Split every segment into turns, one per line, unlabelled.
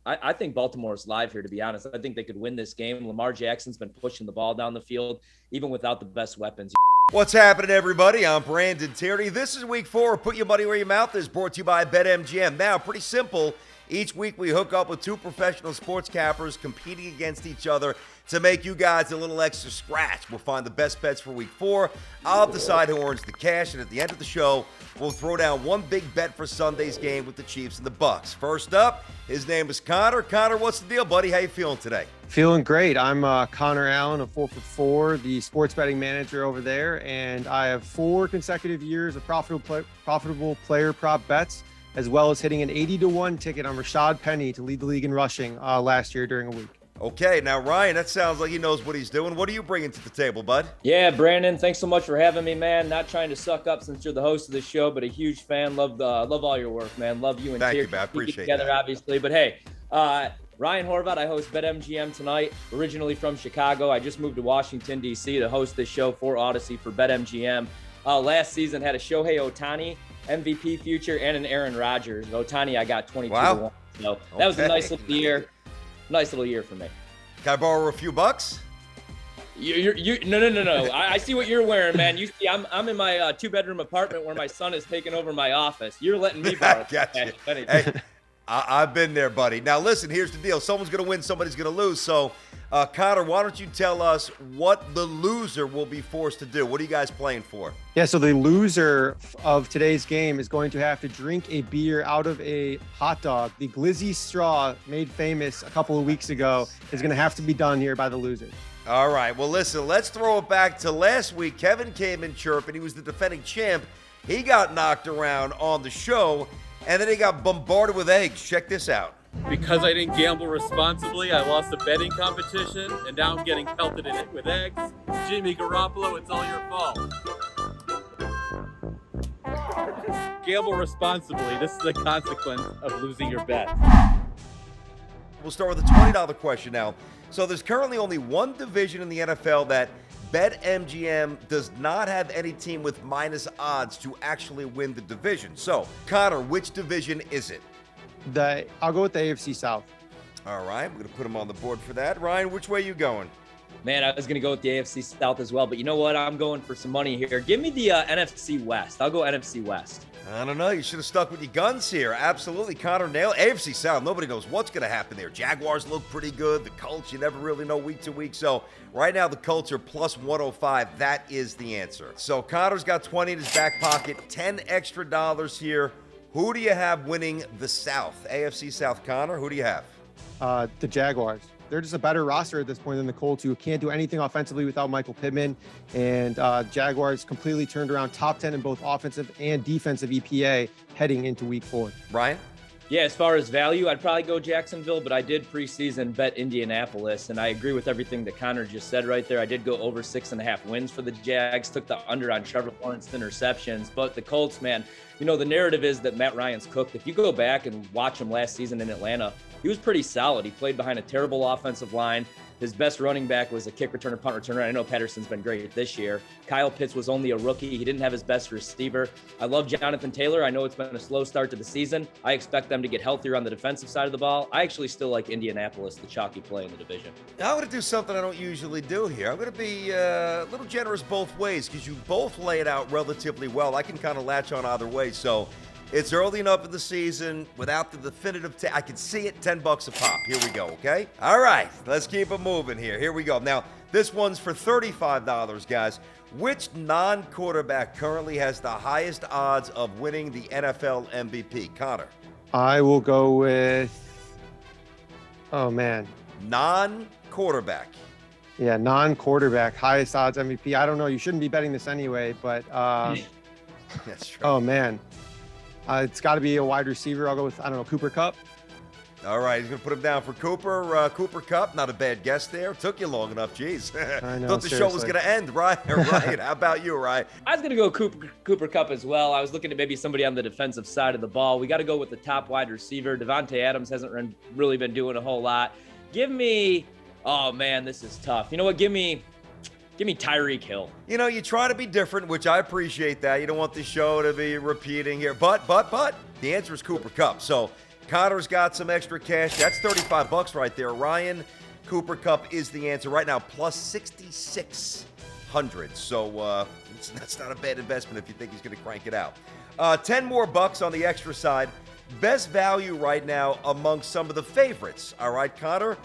I think Baltimore's live here, to be honest. I think they could win this game. Lamar Jackson's been pushing the ball down the field, even without the best weapons.
What's happening, everybody? I'm Brandon Tierney. This is week 4. Put your money where your mouth is, brought to you by BetMGM. Now, pretty simple. Each week we hook up with 2 professional sports cappers competing against each other to make you guys a little extra scratch. We'll find the best bets for week 4. I'll decide who earns the cash, and at the end of the show, we'll throw down one big bet for Sunday's game with the Chiefs and the Bucks. First up, his name is Connor. Connor, what's the deal, buddy? How you feeling today?
Feeling great. I'm Connor Allen of 4 for 4, the sports betting manager over there, and I have 4 consecutive years of profitable player prop bets, as well as hitting an 80-1 ticket on Rashad Penny to lead the league in rushing last year during a week.
Okay, now Ryan, that sounds like he knows what he's doing. What are you bringing to the table, bud?
Yeah, Brandon, thanks so much for having me, man. Not trying to suck up since you're the host of the show, but a huge fan. Love all your work, man. Love you and
Thank
Tier.
you, man. I appreciate
together,
that.
obviously. But hey, Ryan Horvat, I host BetMGM tonight. Originally from Chicago, I just moved to Washington, D.C. to host this show for Odyssey for BetMGM. Last season had a Shohei Ohtani MVP future and an Aaron Rodgers. Ohtani, I got 22-1. So that was a nice little year. Nice little year for me.
Can I borrow a few bucks?
No. I see what you're wearing, man. You see, I'm in my 2-bedroom apartment where my son is taking over my office. You're letting me borrow.
Gotcha. Hey, I've been there, buddy. Now, listen, here's the deal. Someone's going to win, somebody's going to lose. So, Connor, why don't you tell us what the loser will be forced to do? What are you guys playing for?
Yeah, so the loser of today's game is going to have to drink a beer out of a hot dog. The glizzy straw, made famous a couple of weeks ago, is going to have to be done here by the loser.
All right. Well, listen, let's throw it back to last week. Kevin came in chirping. He was the defending champ. He got knocked around on the show, and then he got bombarded with eggs. Check this out.
Because I didn't gamble responsibly, I lost a betting competition, and now I'm getting pelted in it with eggs. Jimmy Garoppolo, it's all your fault. Gamble responsibly. This is the consequence of losing your bet.
We'll start with a $20 question now. So there's currently only one division in the NFL that BetMGM does not have any team with minus odds to actually win the division. So, Connor, which division is it?
I'll go with the AFC South.
All right, we're going to put him on the board for that. Ryan, which way are you going?
Man, I was going to go with the AFC South as well, but you know what? I'm going for some money here. Give me the NFC West. I'll go NFC West.
I don't know. You should have stuck with your guns here. Absolutely. Connor nailed AFC South. Nobody knows what's going to happen there. Jaguars look pretty good. The Colts, you never really know week to week. So right now the Colts are plus 105. That is the answer. So Connor's got 20 in his back pocket, 10 extra dollars here. Who do you have winning the South? AFC South, Connor, who do you have?
The Jaguars. They're just a better roster at this point than the Colts, who can't do anything offensively without Michael Pittman. And Jaguars completely turned around, top 10 in both offensive and defensive EPA heading into week 4.
Ryan?
Yeah, as far as value, I'd probably go Jacksonville, but I did preseason bet Indianapolis, and I agree with everything that Connor just said right there. I did go over 6.5 wins for the Jags, took the under on Trevor Lawrence interceptions, but the Colts, man, you know, the narrative is that Matt Ryan's cooked. If you go back and watch him last season in Atlanta, he was pretty solid. He played behind a terrible offensive line. His best running back was a kick returner, punt returner. I know Patterson's been great this year. Kyle Pitts was only a rookie. He didn't have his best receiver. I love Jonathan Taylor. I know it's been a slow start to the season. I expect them to get healthier on the defensive side of the ball. I actually still like Indianapolis, the chalky play in the division.
Now I'm going to do something I don't usually do here. I'm going to be a little generous both ways because you both lay it out relatively well. I can kind of latch on either way. So it's early enough in the season without the definitive I can see it, $10 a pop. Here we go, okay? All right, let's keep it moving here. Here we go. Now, this one's for $35, guys. Which non-quarterback currently has the highest odds of winning the NFL MVP? Connor.
I will go with,
Non-quarterback.
Yeah, non-quarterback, highest odds MVP. I don't know. You shouldn't be betting this anyway, but
That's true.
oh, man. It's got to be a wide receiver. I'll go with, Cooper Kupp.
All right, he's going to put him down for Cooper. Cooper Kupp, not a bad guess there. Took you long enough, jeez.
I know,
Thought the show was going to end, right? Right. How about you, Ryan?
I was going to go Cooper Kupp as well. I was looking at maybe somebody on the defensive side of the ball. We got to go with the top wide receiver. Devontae Adams hasn't really been doing a whole lot. Give me, oh, man, this is tough. You know what? Give me Tyreek Hill.
You know, you try to be different, which I appreciate that. You don't want the show to be repeating here. But, the answer is Cooper Kupp. So Connor's got some extra cash. That's $35 right there. Ryan, Cooper Cup is the answer right now, plus 6,600. So that's not a bad investment if you think he's going to crank it out. 10 more bucks on the extra side. Best value right now among some of the favorites. All right, Connor,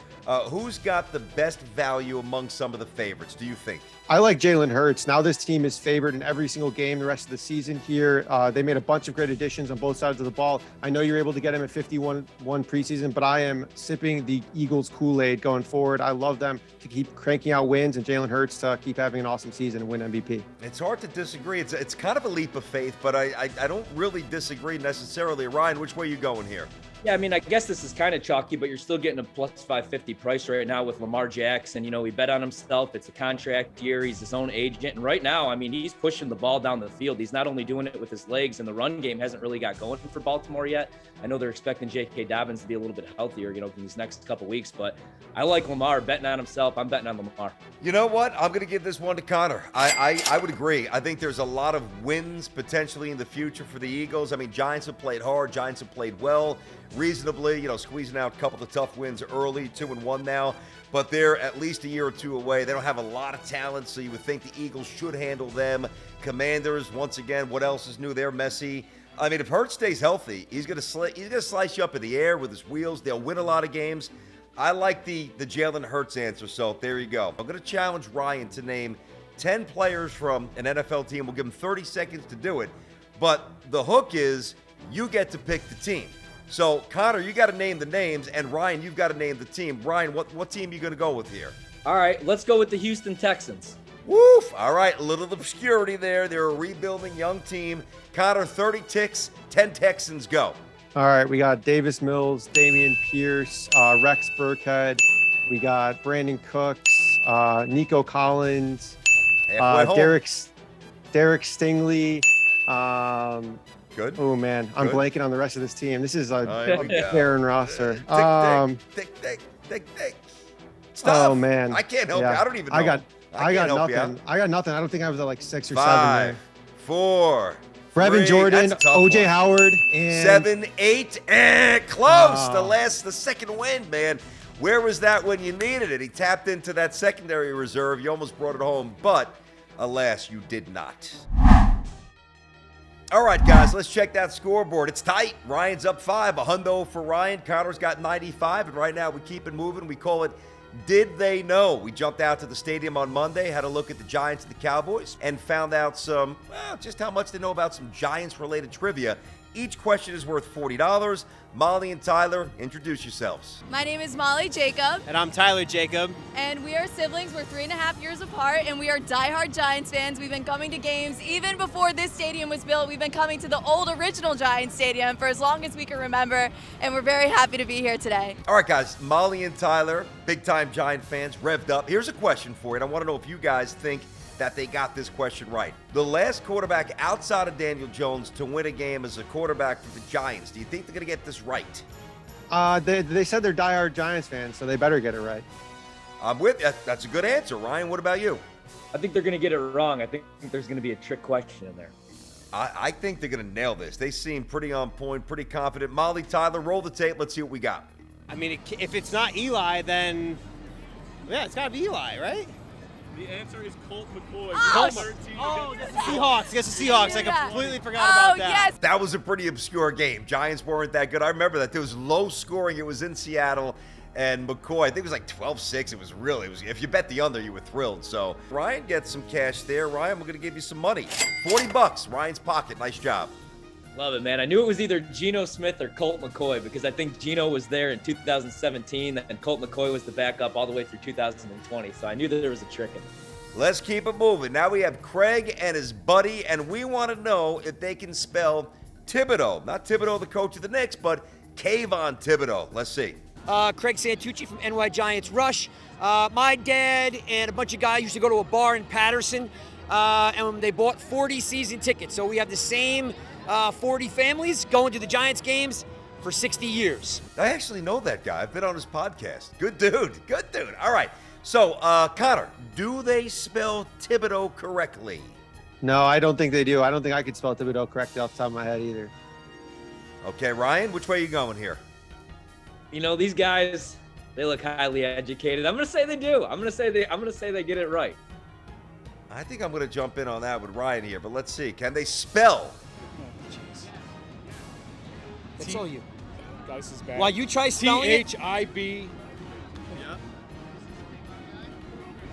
who's got the best value among some of the favorites, do you think?
I like Jalen Hurts. Now this team is favored in every single game the rest of the season here. They made a bunch of great additions on both sides of the ball. I know you're able to get him at 51 preseason, but I am sipping the Eagles Kool-Aid going forward. I love them to keep cranking out wins and Jalen Hurts to keep having an awesome season and win MVP.
It's hard to disagree. It's kind of a leap of faith, but I don't really disagree necessarily. Ryan, which way are you going here?
Yeah, I mean, I guess this is kind of chalky, but you're still getting a plus 550 price right now with Lamar Jackson. You know, he bet on himself. It's a contract year. He's his own agent. And right now, I mean, he's pushing the ball down the field. He's not only doing it with his legs, and the run game hasn't really got going for Baltimore yet. I know they're expecting J.K. Dobbins to be a little bit healthier, you know, in these next couple weeks. But I like Lamar betting on himself. I'm betting on Lamar.
You know what? I'm going to give this one to Connor. I would agree. I think there's a lot of wins potentially in the future for the Eagles. I mean, Giants have played hard. Giants have played well, reasonably, you know, squeezing out a couple of tough wins early, 2-1 now. But they're at least a year or two away. They don't have a lot of talent, so you would think the Eagles should handle them. Commanders, once again, what else is new? They're messy. I mean, if Hurts stays healthy, he's gonna slice you up in the air with his wheels. They'll win a lot of games. I like the Jalen Hurts answer, so there you go. I'm gonna challenge Ryan to name 10 players from an NFL team. We'll give him 30 seconds to do it, but the hook is you get to pick the team. So Connor, you got to name the names, and Ryan, you've got to name the team. Ryan, what team are you gonna go with here?
All right, let's go with the Houston Texans.
Woof! All right, a little obscurity there. They're a rebuilding young team. Connor, 30 ticks, 10 Texans, go.
All right, we got Davis Mills, Damian Pierce, Rex Burkhead. We got Brandon Cooks, Nico Collins, Derek Stingley.
Good.
Oh, man, I'm
Good.
blanking on the rest of this team. This is a
yeah.
barren roster.
Tick. Stop.
Oh, man.
I can't help you.
Yeah.
I don't even know.
I got
can't help you out.
nothing. I got nothing. I don't think I was at like 6 or
5,
7 there.
4,
Brevin
3,
Jordan,
that's a tough
OJ
one.
Howard, and
7, 8, close.
Oh.
The second win, man. Where was that when you needed it? He tapped into that secondary reserve. You almost brought it home, but alas, you did not. All right, guys, let's check that scoreboard. It's tight. Ryan's up 5, a hundo for Ryan. Connor's got 95, and right now we keep it moving. We call it Did They Know? We jumped out to the stadium on Monday, had a look at the Giants and the Cowboys, and found out just how much they know about some Giants-related trivia. Each question is worth $40. Molly and Tyler, introduce yourselves.
My name is Molly Jacob,
And I'm Tyler Jacob.
and we are siblings. We're 3.5 years apart, and we are diehard Giants fans. We've been coming to games even before this stadium was built. We've been coming to the old original Giants stadium for as long as we can remember, and we're very happy to be here today.
All right, guys, Molly and Tyler, big-time Giant fans, revved up. Here's a question for you, and I want to know if you guys think that they got this question right. The last quarterback outside of Daniel Jones to win a game as a quarterback for the Giants, do you think they're going to get this right?
they said they're diehard Giants fans, so they better get it right.
I'm with you. That's a good answer. Ryan, what about you?
I think they're going to get it wrong. I think there's going to be a trick question in there.
I think they're going to nail this. They seem pretty on point, pretty confident. Molly, Tyler, roll the tape. Let's see what we got.
I mean, if it's not Eli, then yeah, it's got to be Eli, right?
The answer is Colt McCoy.
Oh,
Seahawks. Yes, the Seahawks. I completely forgot about that.
Yes.
That was a pretty obscure game. Giants weren't that good. I remember that. There was low scoring. It was in Seattle. And McCoy, I think it was like 12-6. It was if you bet the under, you were thrilled. So Ryan gets some cash there. Ryan, we're going to give you some money. $40, Ryan's pocket. Nice job.
Love it, man. I knew it was either Geno Smith or Colt McCoy because I think Geno was there in 2017 and Colt McCoy was the backup all the way through 2020. So I knew that there was a trick in it.
Let's keep it moving. Now we have Craig and his buddy, and we want to know if they can spell Thibodeau. Not Thibodeau, the coach of the Knicks, but Kayvon Thibodeau. Let's see.
Craig Santucci from NY Giants Rush. My dad and a bunch of guys used to go to a bar in Patterson, and they bought 40 season tickets. So we have the same 40 families going to the Giants games for 60 years.
I actually know that guy. I've been on his podcast. Good dude. Good dude. All right. So, Connor, do they spell Thibodeau correctly?
No, I don't think they do. I don't think I could spell Thibodeau correctly off the top of my head either.
Okay, Ryan, which way are you going here?
You know, these guys, they look highly educated. I'm going to say they do. I'm going to say they get it right.
I think I'm going to jump in on that with Ryan here, but let's see. Can they spell?
That's all you.
Dice is bad.
While you try spelling it.
THIB.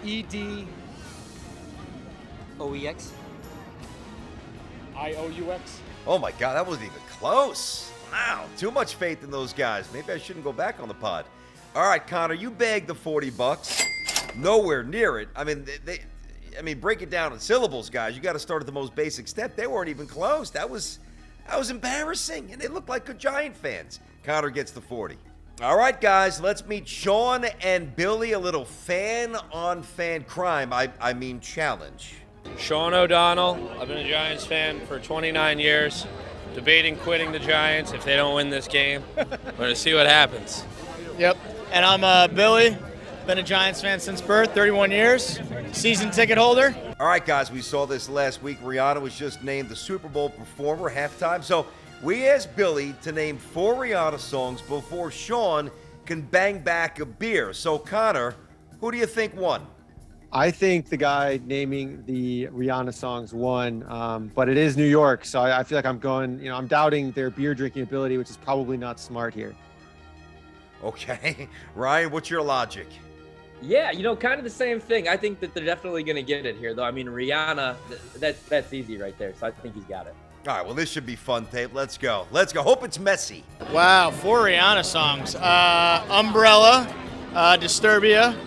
ED.
OEX.
IOUX.
Oh my God, that wasn't even close. Wow, too much faith in those guys. Maybe I shouldn't go back on the pod. All right, Connor, you bagged the $40. Nowhere near it. I mean, break it down in syllables, guys. You got to start at the most basic step. They weren't even close. That was embarrassing, and they looked like good Giant fans. Connor gets the 40. All right, guys, let's meet Sean and Billy. A little fan-on-fan crime. I mean challenge.
Sean O'Donnell. I've been a Giants fan for 29 years. Debating quitting the Giants if they don't win this game. We're going to see what happens.
Yep. And I'm Billy. Been a Giants fan since birth, 31 years. Season ticket holder.
All right, guys, we saw this last week. Rihanna was just named the Super Bowl performer halftime. So we asked Billy to name 4 Rihanna songs before Sean can bang back a beer. So, Connor, who do you think won?
I think the guy naming the Rihanna songs won, but it is New York, so I feel like I'm doubting their beer drinking ability, which is probably not smart here.
Okay. Ryan, what's your logic?
Yeah, you know, kind of the same thing. I think that they're definitely going to get it here, though. I mean, Rihanna, that's easy right there, so I think he's got it.
All right, well, this should be fun, tape. Let's go. Let's go. Hope it's messy.
Wow, 4 Rihanna songs. Umbrella, Disturbia,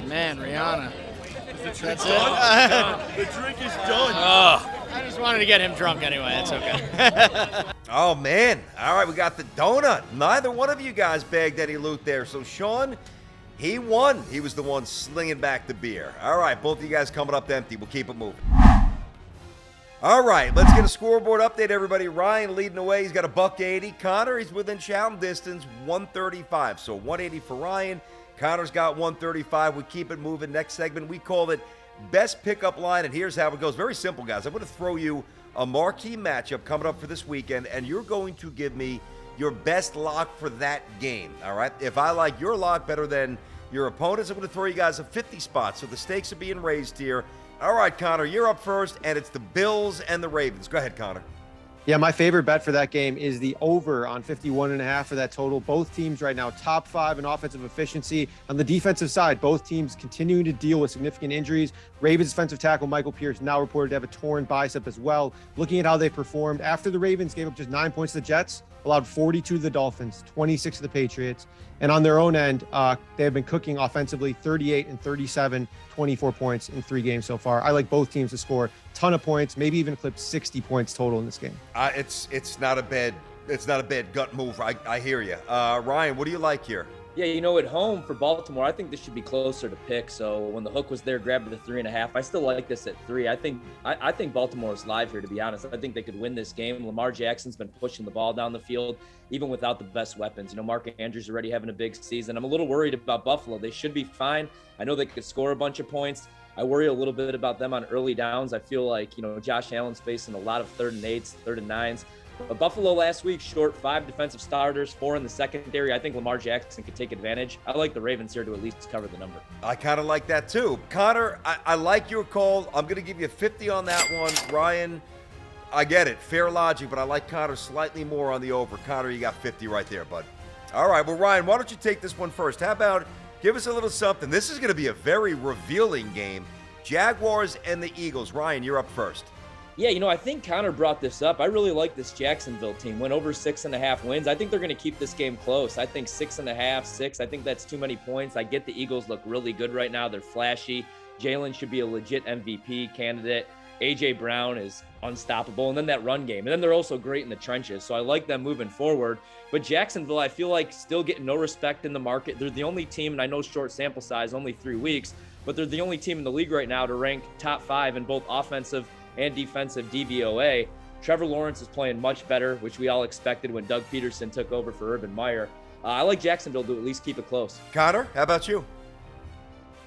man, Rihanna. That's it.
The drink is done.
I just wanted to get him drunk anyway. It's okay.
Oh, man. All right, we got the donut. Neither one of you guys bagged any loot there. So, Sean, he won. He was the one slinging back the beer. All right, both of you guys coming up empty. We'll keep it moving. All right, let's get a scoreboard update, everybody. Ryan leading the way. He's got a $180. Connor, he's within shouting distance, 135. So 180 for Ryan. Connor's got 135. We keep it moving. Next segment, we call it Best Pickup Line, and here's how it goes. Very simple, guys. I'm going to throw you a marquee matchup coming up for this weekend, and you're going to give me your best lock for that game, all right? If I like your lock better than your opponent's, I'm going to throw you guys a 50 spot, so the stakes are being raised here. All right, Connor, you're up first, and it's the Bills and the Ravens. Go ahead, Connor.
Yeah, my favorite bet for that game is the over on 51.5 for that total. Both teams right now top 5 in offensive efficiency. On the defensive side, both teams continuing to deal with significant injuries. Ravens defensive tackle Michael Pierce now reported to have a torn bicep as well. Looking at how they performed after the Ravens gave up just 9 points to the Jets, allowed 42 to the Dolphins, 26 to the Patriots. And on their own end, they have been cooking offensively 38 and 37, 24 points in 3 games so far. I like both teams to score a ton of points, maybe even clip 60 points total in this game.
It's not a bad gut move. I hear you. Ryan, what do you like here?
Yeah, you know, at home for Baltimore, I think this should be closer to pick. So when the hook was there, grabbed the 3.5. I still like this at 3. I think Baltimore is live here, to be honest. I think they could win this game. Lamar Jackson's been pushing the ball down the field, even without the best weapons. You know, Mark Andrews already having a big season. I'm a little worried about Buffalo. They should be fine. I know they could score a bunch of points. I worry a little bit about them on early downs. I feel like, you know, Josh Allen's facing a lot of 3rd and 8s, 3rd and 9s. But Buffalo last week, short 5 defensive starters, 4 in the secondary. I think Lamar Jackson could take advantage. I like the Ravens here to at least cover the number.
I kind of like that too. Connor, I like your call. I'm going to give you 50 on that one. Ryan, I get it. Fair logic, but I like Connor slightly more on the over. Connor, you got 50 right there, bud. All right, well, Ryan, why don't you take this one first? How about give us a little something? This is going to be a very revealing game. Jaguars and the Eagles. Ryan, you're up first.
Yeah, you know, I think Connor brought this up. I really like this Jacksonville team. Went over 6.5 wins. I think they're going to keep this game close. I think 6.5, 6. I think that's too many points. I get the Eagles look really good right now. They're flashy. Jalen should be a legit MVP candidate. A.J. Brown is unstoppable. And then that run game. And then they're also great in the trenches. So I like them moving forward. But Jacksonville, I feel like still getting no respect in the market. They're the only team, and I know short sample size, only 3 weeks, but they're the only team in the league right now to rank top 5 in both offensive and defensive DVOA. Trevor Lawrence is playing much better, which we all expected when Doug Peterson took over for Urban Meyer. I like Jacksonville to at least keep it close.
Connor, how about you?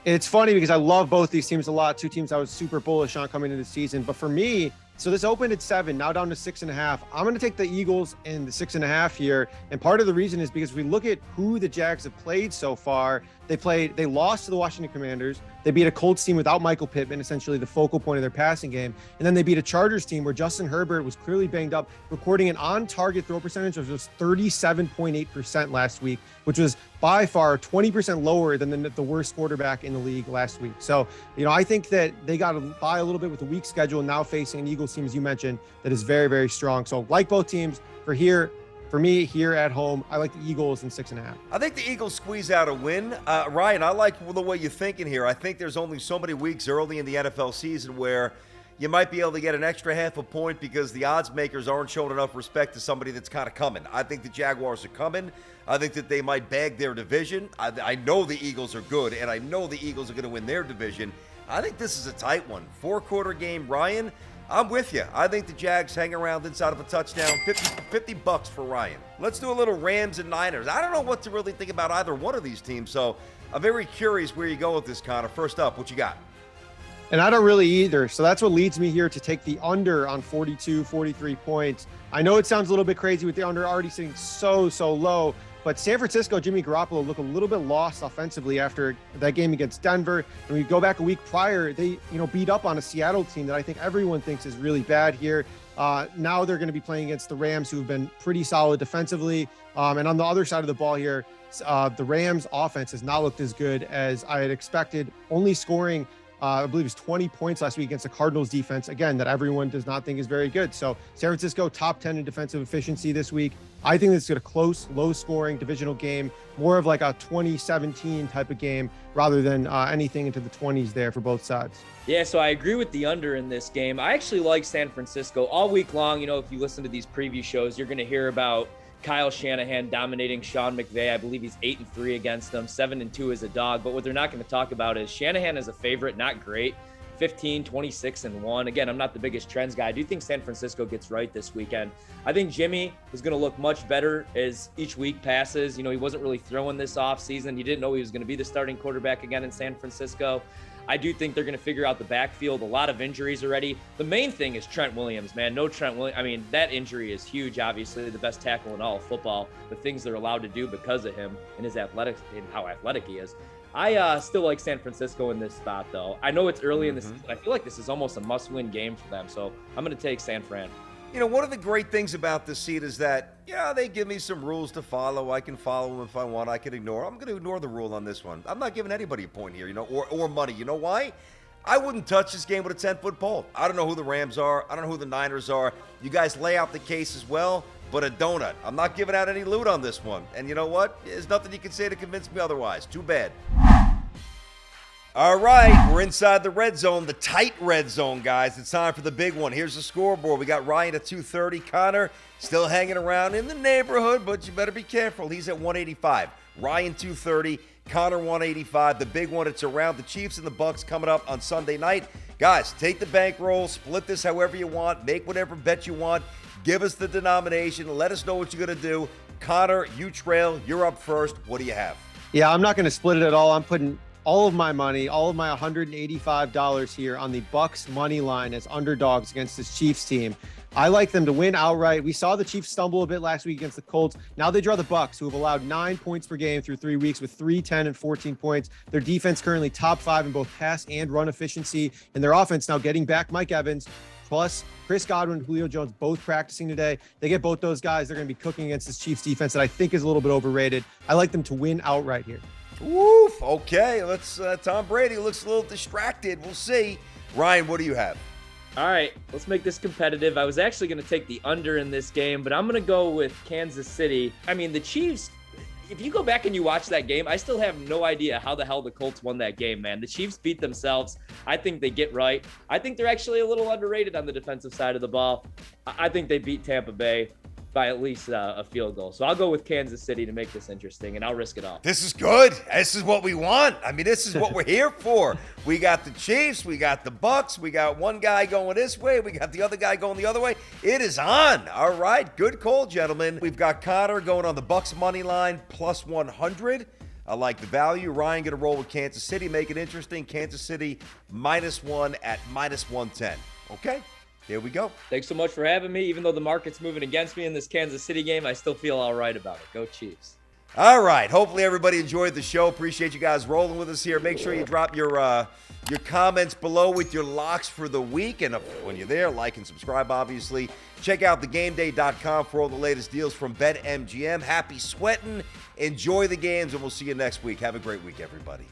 It's funny because I love both these teams a lot. 2 teams I was super bullish on coming into the season. But for me, So this opened at 7, now down to 6.5. I'm going to take the Eagles in the 6.5 here. And part of the reason is because we look at who the Jags have played so far. They lost to the Washington Commanders. They beat a Colts team without Michael Pittman, essentially the focal point of their passing game. And then they beat a Chargers team where Justin Herbert was clearly banged up, recording an on-target throw percentage of just 37.8% last week, which was by far 20% lower than the worst quarterback in the league last week. So, I think that they got to buy a little bit with a weak schedule, now facing an Eagles team, as you mentioned, that is very, very strong. So like both teams, for me here at home, I like the Eagles in 6.5.
I think the Eagles squeeze out a win. Ryan, I like the way you're thinking here. I think there's only so many weeks early in the NFL season where you might be able to get an extra half a point because the odds makers aren't showing enough respect to somebody that's kind of coming. I think the Jaguars are coming. I think that they might bag their division. I know the Eagles are good, and I know the Eagles are going to win their division. I think this is a tight one. 4-quarter game. Ryan, I'm with you. I think the Jags hang around inside of a touchdown. $50 for Ryan. Let's do a little Rams and Niners. I don't know what to really think about either one of these teams, so I'm very curious where you go with this, Connor. First up, what you got?
And I don't really either. So that's what leads me here to take the under on 42, 43 points. I know it sounds a little bit crazy with the under already sitting so low, but San Francisco, Jimmy Garoppolo looked a little bit lost offensively after that game against Denver. And we go back a week prior, they beat up on a Seattle team that I think everyone thinks is really bad here. Now they're going to be playing against the Rams, who have been pretty solid defensively. And on the other side of the ball here, the Rams offense has not looked as good as I had expected, only scoring I believe it was 20 points last week against the Cardinals defense, again, that everyone does not think is very good. So San Francisco, top 10 in defensive efficiency this week. I think this is a close, low-scoring divisional game, more of like a 2017 type of game rather than anything into the 20s there for both sides.
Yeah, so I agree with the under in this game. I actually like San Francisco all week long. If you listen to these preview shows, you're going to hear about Kyle Shanahan dominating Sean McVay. I believe he's 8-3 against them, 7-2 as a dog. But what they're not going to talk about is Shanahan as a favorite, not great. 15, 26-1. Again, I'm not the biggest trends guy. I do think San Francisco gets right this weekend. I think Jimmy is going to look much better as each week passes. He wasn't really throwing this offseason. He didn't know he was going to be the starting quarterback again in San Francisco. I do think they're going to figure out the backfield. A lot of injuries already. The main thing is Trent Williams, man. No Trent Williams. I mean, that injury is huge, obviously. The best tackle in all of football. The things they're allowed to do because of him and his athletics and how athletic he is. I still like San Francisco in this spot, though. I know it's early in the season. I feel like this is almost a must-win game for them, so I'm going to take San Fran.
One of the great things about this seat is that, they give me some rules to follow. I can follow them if I want. I can ignore. I'm going to ignore the rule on this one. I'm not giving anybody a point here, or money. You know why? I wouldn't touch this game with a 10-foot pole. I don't know who the Rams are. I don't know who the Niners are. You guys lay out the case as well, but a donut. I'm not giving out any loot on this one. And you know what? There's nothing you can say to convince me otherwise. Too bad. All right, we're inside the red zone, the tight red zone, guys. It's time for the big one. Here's the scoreboard. We got Ryan at 230. Connor still hanging around in the neighborhood, but you better be careful. He's at 185. Ryan 230, Connor 185. The big one, it's around the Chiefs and the Bucs coming up on Sunday night. Guys, take the bankroll, split this however you want, make whatever bet you want. Give us the denomination. Let us know what you're going to do. Connor, you trail. You're up first. What do you have?
Yeah, I'm not going to split it at all. I'm putting all of my money, all of my $185 here on the Bucs money line as underdogs against this Chiefs team. I like them to win outright. We saw the Chiefs stumble a bit last week against the Colts. Now they draw the Bucs, who have allowed 9 points per game through 3 weeks with 3, 10, and 14 points. Their defense currently top 5 in both pass and run efficiency, and their offense now getting back Mike Evans, plus Chris Godwin and Julio Jones both practicing today. They get both those guys. They're going to be cooking against this Chiefs defense that I think is a little bit overrated. I like them to win outright here.
Woof. Okay, let's. Tom Brady looks a little distracted. We'll see. Ryan, what do you have?
All right, let's make this competitive. I was actually going to take the under in this game, but I'm going to go with Kansas City. I mean, the Chiefs, if you go back and you watch that game, I still have no idea how the hell the Colts won that game, man. The Chiefs beat themselves. I think they get right. I think they're actually a little underrated on the defensive side of the ball. I think they beat Tampa Bay by at least a field goal. So I'll go with Kansas City to make this interesting, and I'll risk it all.
This is good. This is what we want. I mean, this is what we're here for. We got the Chiefs. We got the Bucs. We got one guy going this way. We got the other guy going the other way. It is on. All right. Good call, gentlemen. We've got Connor going on the Bucs money line plus 100. I like the value. Ryan going to roll with Kansas City. Make it interesting. Kansas City -1 at -110. Okay? There we go.
Thanks so much for having me. Even though the market's moving against me in this Kansas City game, I still feel all right about it. Go Chiefs.
All right. Hopefully everybody enjoyed the show. Appreciate you guys rolling with us here. Make sure you drop your comments below with your locks for the week. And when you're there, like and subscribe, obviously. Check out thegameday.com for all the latest deals from BetMGM. Happy sweating. Enjoy the games, and we'll see you next week. Have a great week, everybody.